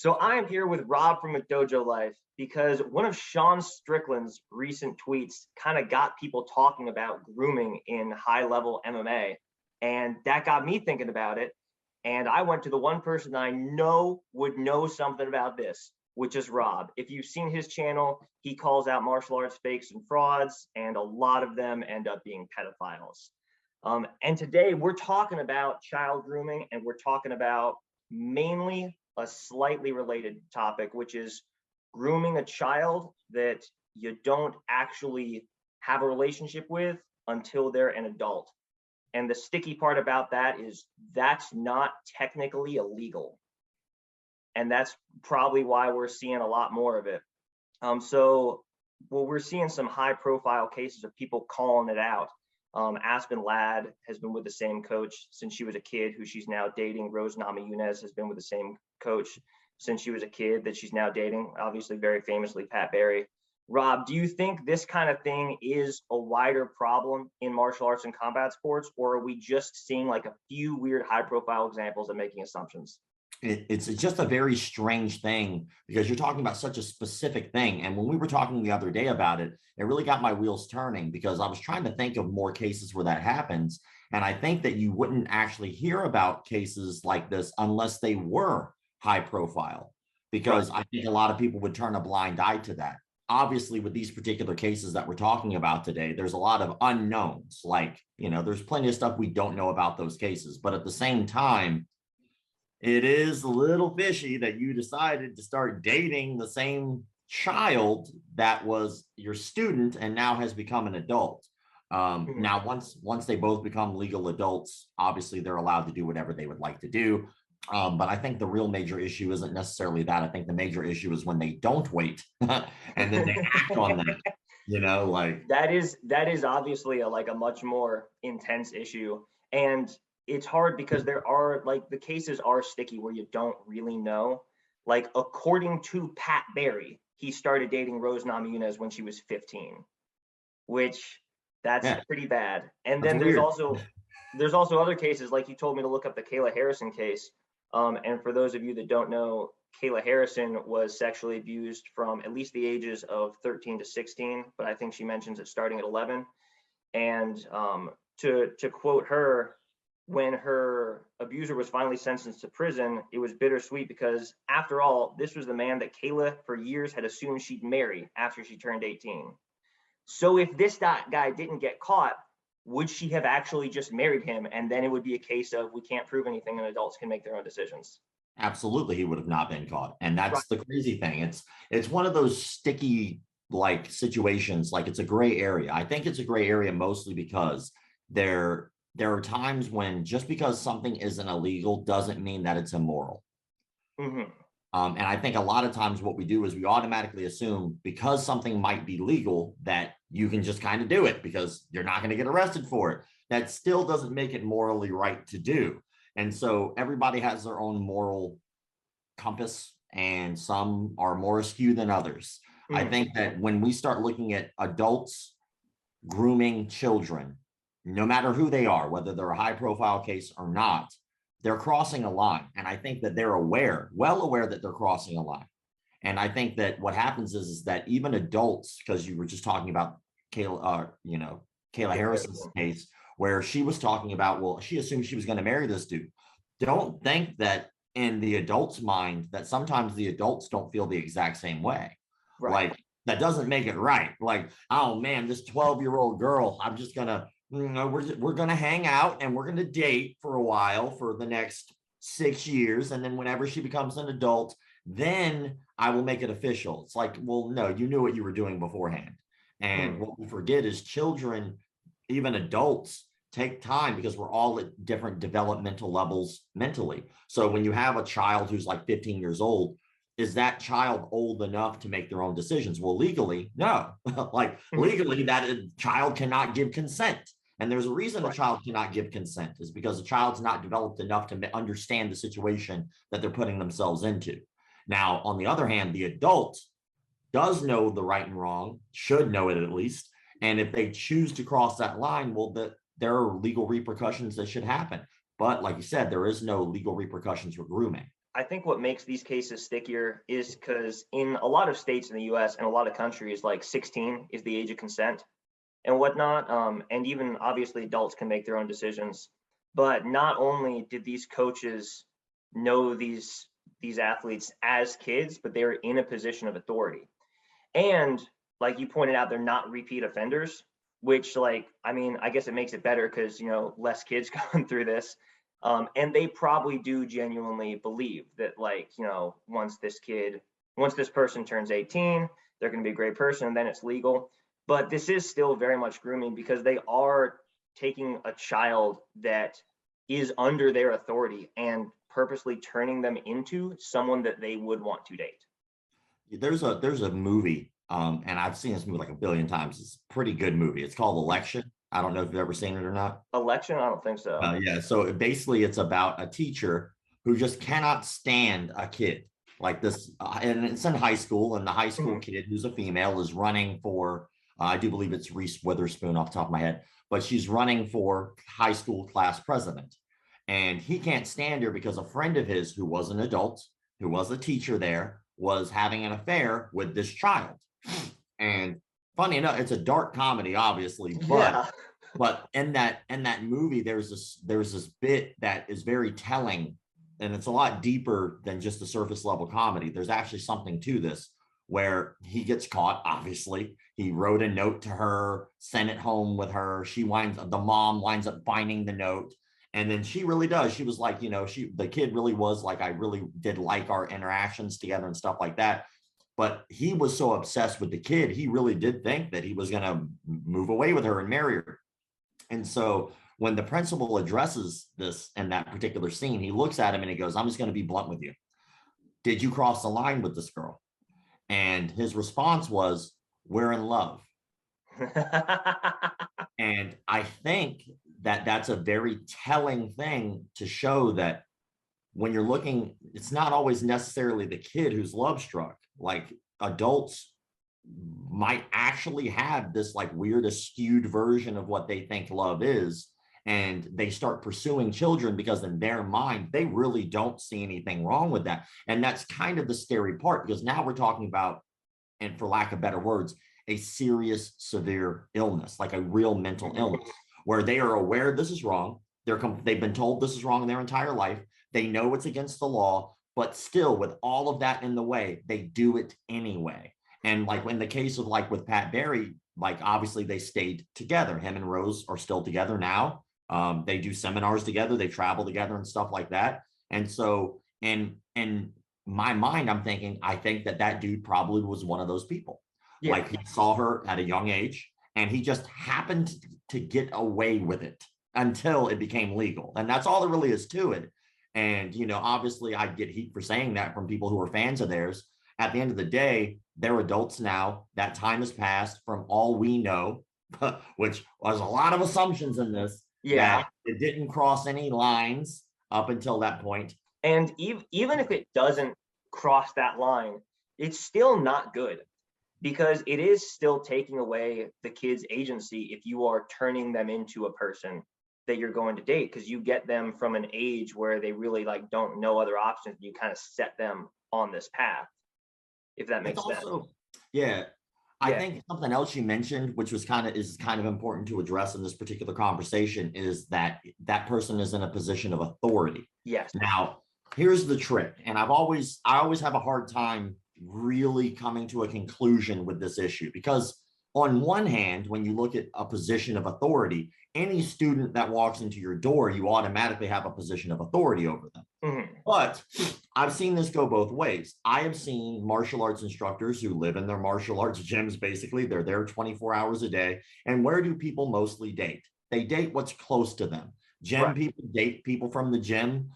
So I am here with Rob from McDojo Life because one of Sean Strickland's recent tweets kind of got people talking about grooming in high level MMA. And that got me thinking about it. And I went to the one person I know would know something about this, which is Rob. If you've seen his channel, he calls out martial arts fakes and frauds, and a lot of them end up being pedophiles. And today we're talking about child grooming, and we're talking about mainly a slightly related topic, which is grooming a child that you don't actually have a relationship with until they're an adult. And the sticky part about that is that's not technically illegal. And that's probably why we're seeing a lot more of it. We're seeing some high profile cases of people calling it out. Aspen Ladd has been with the same coach since she was a kid, who she's now dating. Rose Namajunas has been with the same coach since she was a kid that she's now dating, obviously very famously Pat Barry. Rob, do you think this kind of thing is a wider problem in martial arts and combat sports, or are we just seeing like a few weird high profile examples and making assumptions? It's just a very strange thing because you're talking about such a specific thing. And when we were talking the other day about it, it really got my wheels turning because I was trying to think of more cases where that happens. And I think that you wouldn't actually hear about cases like this unless they were high profile, because I think a lot of people would turn a blind eye to that. Obviously, with these particular cases that we're talking about today, there's a lot of unknowns. Like, there's plenty of stuff we don't know about those cases. But at the same time, it is a little fishy that you decided to start dating the same child that was your student and now has become an adult. Now, once they both become legal adults, obviously they're allowed to do whatever they would like to do. But I think the real major issue isn't necessarily that. I think the major issue is when they don't wait and then they act on that. Like that is obviously a much more intense issue. And it's hard because there are the cases are sticky where you don't really know. Like, according to Pat Barry, he started dating Rose Namajunas when she was 15, which that's pretty bad. And then there's also other cases, like you told me to look up the Kayla Harrison case. And for those of you that don't know, Kayla Harrison was sexually abused from at least the ages of 13 to 16, but I think she mentions it starting at 11. And to quote her, when her abuser was finally sentenced to prison, it was bittersweet because, after all, this was the man that Kayla for years had assumed she'd marry after she turned 18. So if this guy didn't get caught, would she have actually just married him? And then it would be a case of we can't prove anything and adults can make their own decisions. Absolutely, he would have not been caught. And that's the crazy thing. It's one of those sticky situations. Like, it's a gray area. I think it's a gray area mostly because there are times when just because something isn't illegal doesn't mean that it's immoral. And I think a lot of times what we do is we automatically assume because something might be legal that you can just kind of do it because you're not going to get arrested for it. That still doesn't make it morally right to do. And so everybody has their own moral compass, and some are more askew than others. I think that when we start looking at adults grooming children, no matter who they are, whether they're a high profile case or not, they're crossing a line. And I think that they're well aware that they're crossing a line. And I think that what happens is that even adults, because you were just talking about Kayla Harrison's case, where she was talking about, well, she assumed she was going to marry this dude. Don't think that in the adult's mind that sometimes the adults don't feel the exact same way. Like, that doesn't make it right. Like, oh man, this 12-year-old girl, I'm just going to, we're going to hang out and we're going to date for a while for the next 6 years. And then whenever she becomes an adult, then I will make it official. It's like, well, no, you knew what you were doing beforehand. And what we forget is children, even adults, take time because we're all at different developmental levels mentally. So when you have a child who's like 15 years old, is that child old enough to make their own decisions? Well, legally, no. Legally, that child cannot give consent. And there's a reason a child cannot give consent, is because the child's not developed enough to understand the situation that they're putting themselves into. Now, on the other hand, the adult does know the right and wrong, should know it at least. And if they choose to cross that line, well, there are legal repercussions that should happen. But like you said, there is no legal repercussions for grooming. I think what makes these cases stickier is because in a lot of states in the US and a lot of countries, like 16 is the age of consent and whatnot. And even obviously adults can make their own decisions. But not only did these coaches know these athletes as kids, but they were in a position of authority. And like you pointed out, they're not repeat offenders, which like, I mean, I guess it makes it better because, you know, less kids going through this. And they probably do genuinely believe that, like, you know, once this person turns 18, they're going to be a great person and then it's legal. But this is still very much grooming because they are taking a child that is under their authority and purposely turning them into someone that they would want to date. There's a movie, and I've seen this movie like a billion times. It's a pretty good movie. It's called Election. I don't know if you've ever seen it or not. Election? I don't think so. Yeah. So basically, it's about a teacher who just cannot stand a kid like this, and it's in high school. And the high school kid, who's a female, is running for. I do believe it's Reese Witherspoon off the top of my head, but she's running for high school class president, and he can't stand her because a friend of his, who was an adult, who was a teacher there, was having an affair with this child. And funny enough, it's a dark comedy, obviously, Yeah. but in that movie, there's this bit that is very telling, and it's a lot deeper than just a surface level comedy. There's actually something to this where he gets caught. Obviously, he wrote a note to her, sent it home with her. The mom winds up finding the note. And then she really does. She was like, you know, the kid really was like, I really did like our interactions together and stuff like that. But he was so obsessed with the kid, he really did think that he was going to move away with her and marry her. And so when the principal addresses this in that particular scene, he looks at him and he goes, I'm just going to be blunt with you. Did you cross the line with this girl? And his response was, we're in love. And I think that that's a very telling thing to show that when you're looking, it's not always necessarily the kid who's love struck. Like adults might actually have this like weird skewed version of what they think love is. And they start pursuing children because in their mind, they really don't see anything wrong with that. And that's kind of the scary part, because now we're talking about, and for lack of better words, a serious, severe illness, like a real mental illness, where they are aware this is wrong. They've been told this is wrong in their entire life. They know it's against the law, but still, with all of that in the way, they do it anyway. And like in the case of like with Pat Barry, like obviously they stayed together. Him and Rose are still together now. They do seminars together. They travel together and stuff like that. And so in my mind, I think that dude probably was one of those people. Yeah. Like he saw her at a young age and he just happened to get away with it until it became legal. And that's all there really is to it. And, you know, obviously I get heat for saying that from people who are fans of theirs. At the end of the day, they're adults now. That time has passed. From all we know, which was a lot of assumptions in this. Yeah. That it didn't cross any lines up until that point. And even if it doesn't cross that line, it's still not good, because it is still taking away the kid's agency if you are turning them into a person that you're going to date, because you get them from an age where they really like don't know other options. You kind of set them on this path, if that makes sense. Yeah. I think something else you mentioned, which is kind of important to address in this particular conversation, is that that person is in a position of authority. Yes. Now, here's the trick, and I always have a hard time really coming to a conclusion with this issue, because on one hand, when you look at a position of authority, any student that walks into your door, you automatically have a position of authority over them. Mm-hmm. But I've seen this go both ways. I have seen martial arts instructors who live in their martial arts gyms. Basically, they're there 24 hours a day. And where do people mostly date? They date what's close to them. Gym people date people from the gym.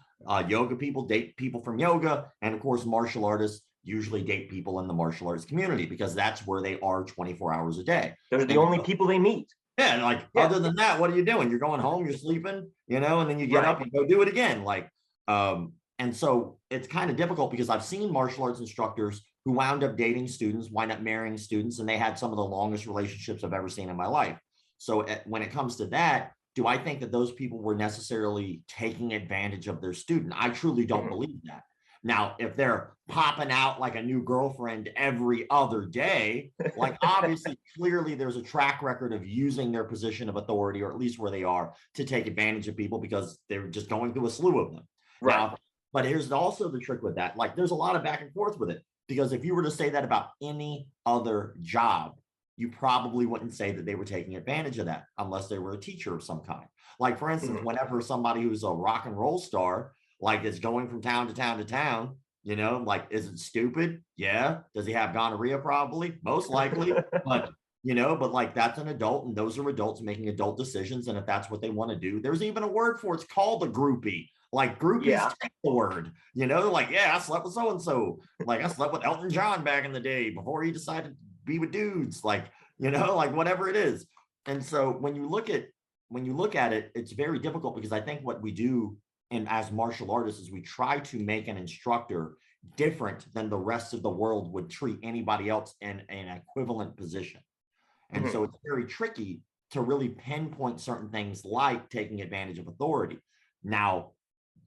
Yoga people date people from yoga. And of course, martial artists usually date people in the martial arts community, because that's where they are 24 hours a day. Those are the only people they meet. Yeah, and like other than that, what are you doing? You're going home, you're sleeping, you know, and then you get up and go do it again. Like, and so it's kind of difficult, because I've seen martial arts instructors who wound up dating students, wind up marrying students, and they had some of the longest relationships I've ever seen in my life. So when it comes to that, do I think that those people were necessarily taking advantage of their student? I truly don't believe that. Now, if they're popping out like a new girlfriend every other day, like obviously, clearly there's a track record of using their position of authority, or at least where they are, to take advantage of people because they're just going through a slew of them. Right. Now, but here's also the trick with that. Like there's a lot of back and forth with it, because if you were to say that about any other job, you probably wouldn't say that they were taking advantage of that unless they were a teacher of some kind. Like, for instance, whenever somebody who's a rock and roll star, like is going from town to town to town, you know, like, is it stupid? Yeah. Does he have gonorrhea? Probably, most likely. But, you know, but like that's an adult, and those are adults making adult decisions. And if that's what they want to do, there's even a word for it. It's called a groupie. Like groupies take the word, you know, like, yeah, I slept with so and so. Like I slept with Elton John back in the day before he decided to be with dudes, like, you know, like whatever it is. And so when you look at it, it's very difficult, because I think what we do and as martial artists is we try to make an instructor different than the rest of the world would treat anybody else in an equivalent position. And so it's very tricky to really pinpoint certain things like taking advantage of authority. Now,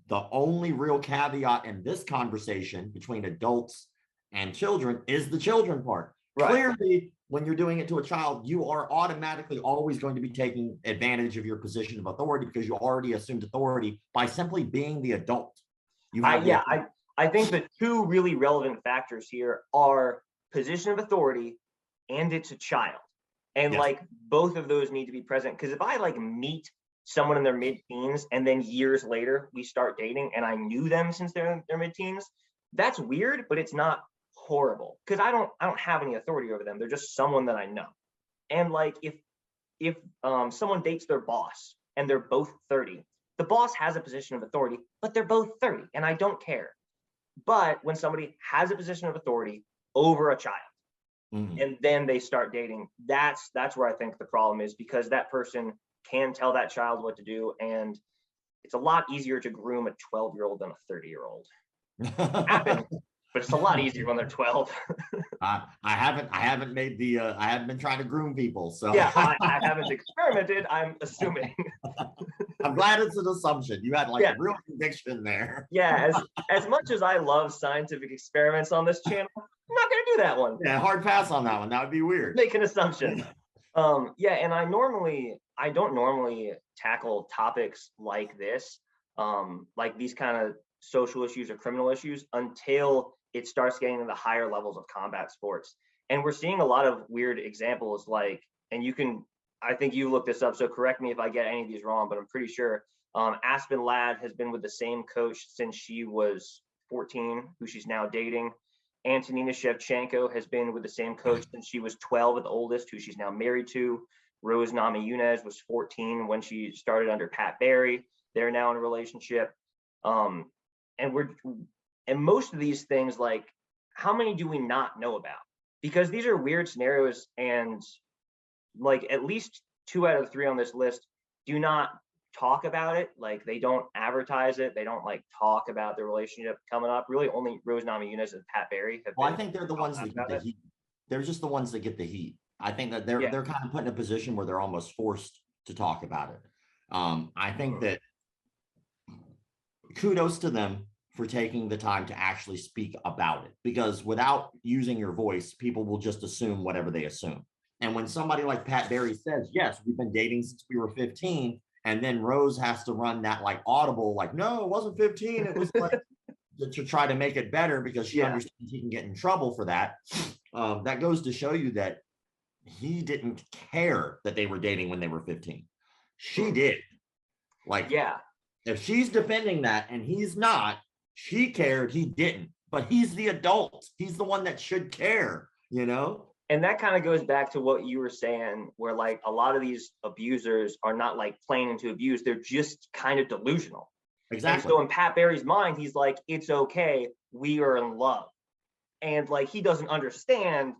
the only real caveat in this conversation between adults and children is the children part. Right. Clearly, when you're doing it to a child, you are automatically always going to be taking advantage of your position of authority, because you already assumed authority by simply being the adult. I think the two really relevant factors here are position of authority and it's a child. And like both of those need to be present, because if I like meet someone in their mid-teens and then years later we start dating and I knew them since they're in their mid-teens, that's weird, but it's not horrible, because I don't have any authority over them. They're just someone that I know. And like if someone dates their boss and they're both 30, the boss has a position of authority, but they're both 30 and I don't care. But when somebody has a position of authority over a child, and then they start dating, that's where I think the problem is, because that person can tell that child what to do, and it's a lot easier to groom a 12-year-old than a 30-year-old. But it's a lot easier when they're 12. I haven't been trying to groom people. So yeah, I haven't experimented. I'm assuming. I'm glad it's an assumption. You had like a real conviction there. Yeah, as much as I love scientific experiments on this channel, I'm not gonna do that one. Yeah, hard pass on that one. That would be weird. Make an assumption. And I don't normally tackle topics like this, like these kind of social issues or criminal issues, until it starts getting to the higher levels of combat sports. And we're seeing a lot of weird examples, like, and I think you looked this up, so correct me if I get any of these wrong, but I'm pretty sure Aspen Ladd has been with the same coach since she was 14, who she's now dating. Antonina Shevchenko has been with the same coach since she was 12 at the oldest, who she's now married to. Rose Namajunas was 14 when she started under Pat Barry. They're now in a relationship. And most of these things, like, how many do we not know about? Because these are weird scenarios, and like at least 2 out of 3 on this list do not talk about it. Like they don't advertise it. They don't like talk about the relationship coming up. Really, only Rose Namajunas and Pat Barry have. Well, I think they're the ones that get the heat. They're just the ones that get the heat. I think that they're kind of put in a position where they're almost forced to talk about it. I think that kudos to them for taking the time to actually speak about it, because without using your voice, people will just assume whatever they assume. And when somebody like Pat Barry says, yes, we've been dating since we were 15, and then Rose has to run that like audible, like, no, it wasn't 15. It was like to try to make it better, because she understands he can get in trouble for that. That goes to show you that he didn't care that they were dating when they were 15. She did. Like, if she's defending that and he's not, she cared, he didn't. But he's the adult. He's the one that should care, you know? And that kind of goes back to what you were saying, where like a lot of these abusers are not like planning to abuse. They're just kind of delusional. Exactly. And so in Pat Barry's mind, he's like, it's okay. We are in love. And like, he doesn't understand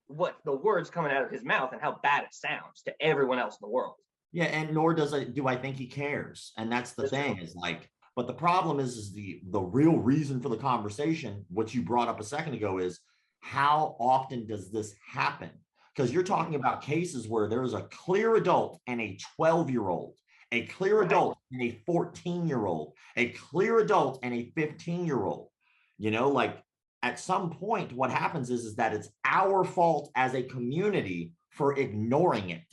what the words coming out of his mouth and how bad it sounds to everyone else in the world. Yeah. And nor do I think he cares. And that's the thing, is like, but the problem is the real reason for the conversation, what you brought up a second ago, is how often does this happen? Because you're talking about cases where there's a clear adult and a 12-year-old, a clear adult and a 14-year-old, a clear adult and a 15-year-old. Like at some point, what happens is that it's our fault as a community for ignoring it.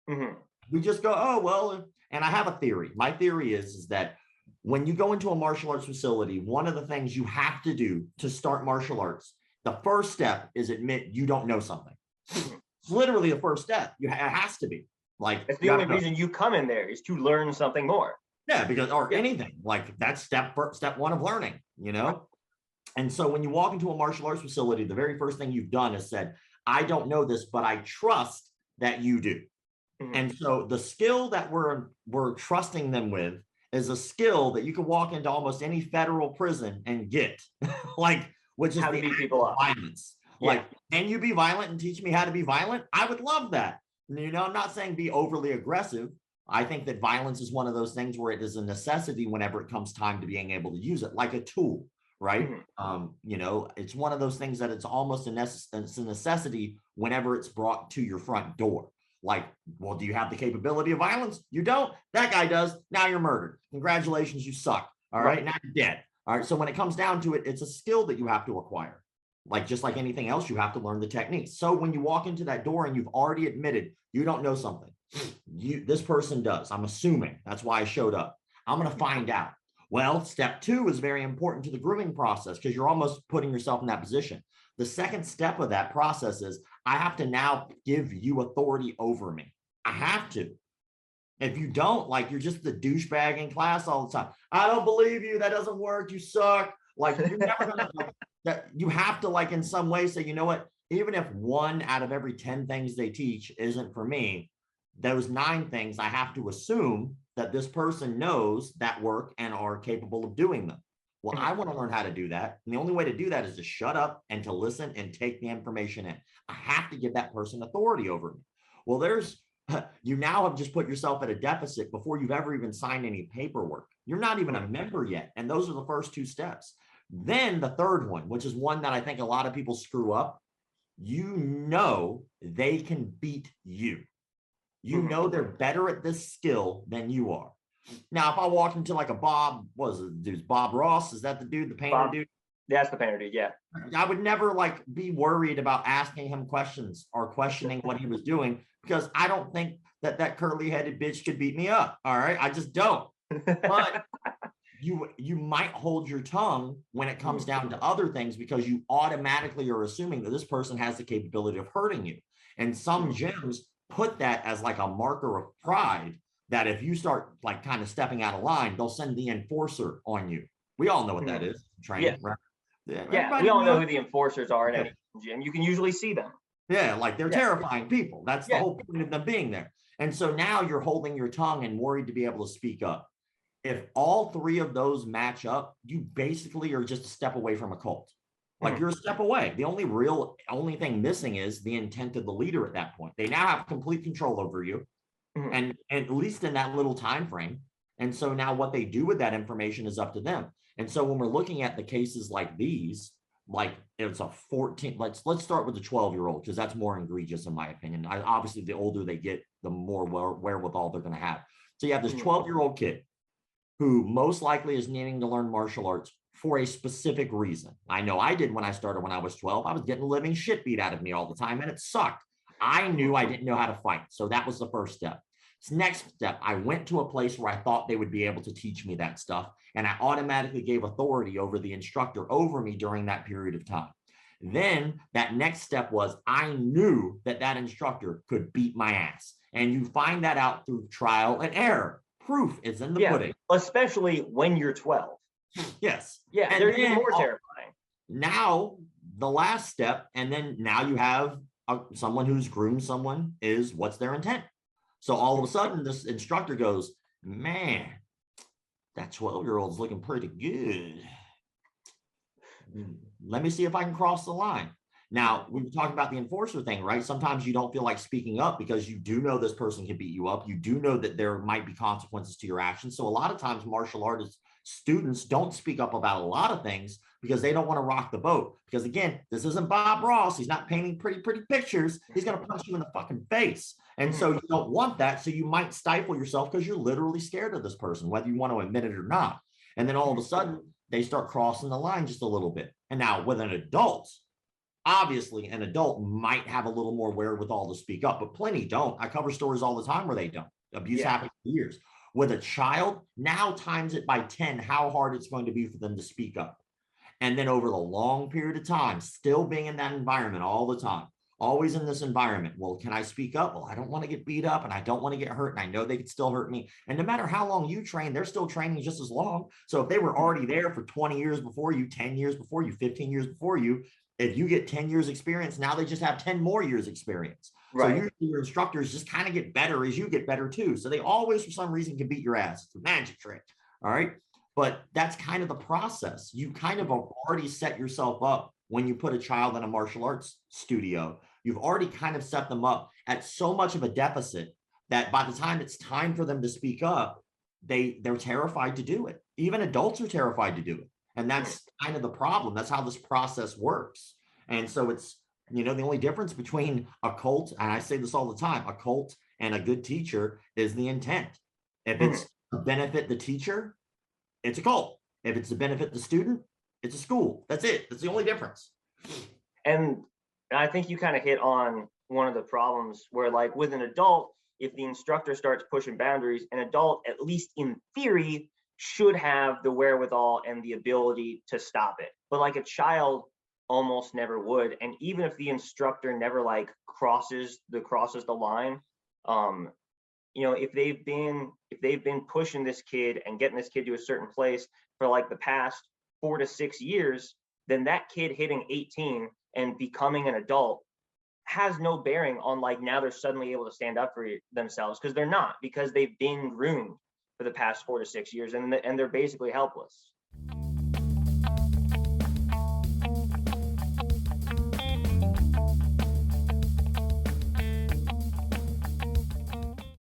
Mm-hmm. We just go, oh, well, and I have a theory. My theory is that when you go into a martial arts facility, one of the things you have to do to start martial arts, the first step is admit you don't know something. It's literally the first step. It has to be. Like, it's the only reason you come in there is to learn something more. Yeah, because anything like that's step one of learning, And so when you walk into a martial arts facility, the very first thing you've done is said, I don't know this, but I trust that you do. Mm-hmm. And so the skill that we're trusting them with is a skill that you can walk into almost any federal prison and get, which is how to beat people up. Violence. Yeah. Like, can you be violent and teach me how to be violent? I would love that. I'm not saying be overly aggressive. I think that violence is one of those things where it is a necessity whenever it comes time to being able to use it, like a tool, right? Mm-hmm. It's one of those things that it's almost a necessity whenever it's brought to your front door. Like, well, do you have the capability of violence? You don't. That guy does. Now you're murdered. Congratulations, you suck. All right, now you're dead. All right, so when it comes down to it, it's a skill that you have to acquire. Like, just like anything else, you have to learn the techniques. So when you walk into that door and you've already admitted you don't know something, this person does. I'm assuming that's why I showed up. I'm going to find out. Well, step 2 is very important to the grooming process because you're almost putting yourself in that position. The second step of that process is I have to now give you authority over me. I have to. If you don't, like, you're just the douchebag in class all the time. I don't believe you. That doesn't work. You suck. Like, you're never gonna, that you have to, like, in some way say, you know what, even if 1 out of every 10 things they teach isn't for me, those 9 things I have to assume that this person knows that work and are capable of doing them. Well, I want to learn how to do that. And the only way to do that is to shut up and to listen and take the information in. I have to give that person authority over me. Well, you now have just put yourself at a deficit before you've ever even signed any paperwork. You're not even a member yet. And those are the first 2 steps. Then the third one, which is one that I think a lot of people screw up, they can beat you. They're better at this skill than you are. Now, if I walk into like a Bob Ross? Is that the dude, the painter dude? That's the painter dude, yeah. I would never be worried about asking him questions or questioning what he was doing because I don't think that curly-headed bitch could beat me up. All right, I just don't. But you might hold your tongue when it comes down to other things because you automatically are assuming that this person has the capability of hurting you. And some gyms put that as like a marker of pride that if you start like kind of stepping out of line, they'll send the enforcer on you. We all know what that is. Training, right? Yeah, we all know who the enforcers are in any gym. You can usually see them. Yeah, like they're terrifying people. That's the whole point of them being there. And so now you're holding your tongue and worried to be able to speak up. If all 3 of those match up, you basically are just a step away from a cult. Like you're a step away. The only thing missing is the intent of the leader at that point. They now have complete control over you, and at least in that little time frame. And so now what they do with that information is up to them. And so when we're looking at the cases like these, like it's a 14, let's start with the 12-year-old because that's more egregious in my opinion. Obviously, the older they get, the more wherewithal they're going to have. So you have this 12-year-old kid who most likely is needing to learn martial arts for a specific reason. I know I did when I started when I was 12. I was getting the living shit beat out of me all the time, and it sucked. I knew I didn't know how to fight. So that was the first step. Next step, I went to a place where I thought they would be able to teach me that stuff, and I automatically gave authority over the instructor over me during that period of time. Then that next step was I knew that instructor could beat my ass, and you find that out through trial and error. Proof is in the pudding. Especially when you're 12. Yes. Yeah, and they're even more terrifying. Now, the last step, and then now you have someone who's groomed someone is what's their intent. So all of a sudden, this instructor goes, man, that 12-year-old's looking pretty good. Let me see if I can cross the line. Now, we were talking about the enforcer thing, right? Sometimes you don't feel like speaking up because you do know this person can beat you up. You do know that there might be consequences to your actions. So a lot of times martial artists students don't speak up about a lot of things because they don't want to rock the boat. Because again, this isn't Bob Ross. He's not painting pretty pictures. He's going to punch you in the fucking face. And so you don't want that. So you might stifle yourself because you're literally scared of this person, whether you want to admit it or not. And then all of a sudden, they start crossing the line just a little bit. And now with an adult, obviously an adult might have a little more wherewithal to speak up, but plenty don't. I cover stories all the time where they don't. Abuse Yeah. happens for years. With a child, now times it by 10 how hard it's going to be for them to speak up. And then over the long period of time, still being in that environment all the time, always in this environment. Well, can I speak up? Well, I don't want to get beat up and I don't want to get hurt. And I know they could still hurt me. And no matter how long you train, they're still training just as long. So if they were already there for 20 years before you, 10 years before you, 15 years before you, if you get 10 years experience, now they just have 10 more years experience. Right. So usually your instructors just kind of get better as you get better too. So they always, for some reason, can beat your ass. It's a magic trick. All right. But that's kind of the process. You kind of already set yourself up when you put a child in a martial arts studio. You've already kind of set them up at so much of a deficit that by the time it's time for them to speak up, they're terrified to do it. Even adults are terrified to do it. And that's kind of the problem. That's how this process works. And so it's, the only difference between a cult, and I say this all the time, a cult and a good teacher is the intent. If it's to benefit the teacher, it's a cult. If it's to benefit the student, it's a school. That's it. That's the only difference. And I think you kind of hit on one of the problems where, like, with an adult, if the instructor starts pushing boundaries, an adult, at least in theory, should have the wherewithal and the ability to stop it. But like a child almost never would. And even if the instructor never like crosses the line, if they've been pushing this kid and getting this kid to a certain place for like the past 4 to 6 years, then that kid hitting 18 and becoming an adult has no bearing on like now they're suddenly able to stand up for themselves, because they're not, because they've been groomed for the past 4 to 6 years and they're basically helpless.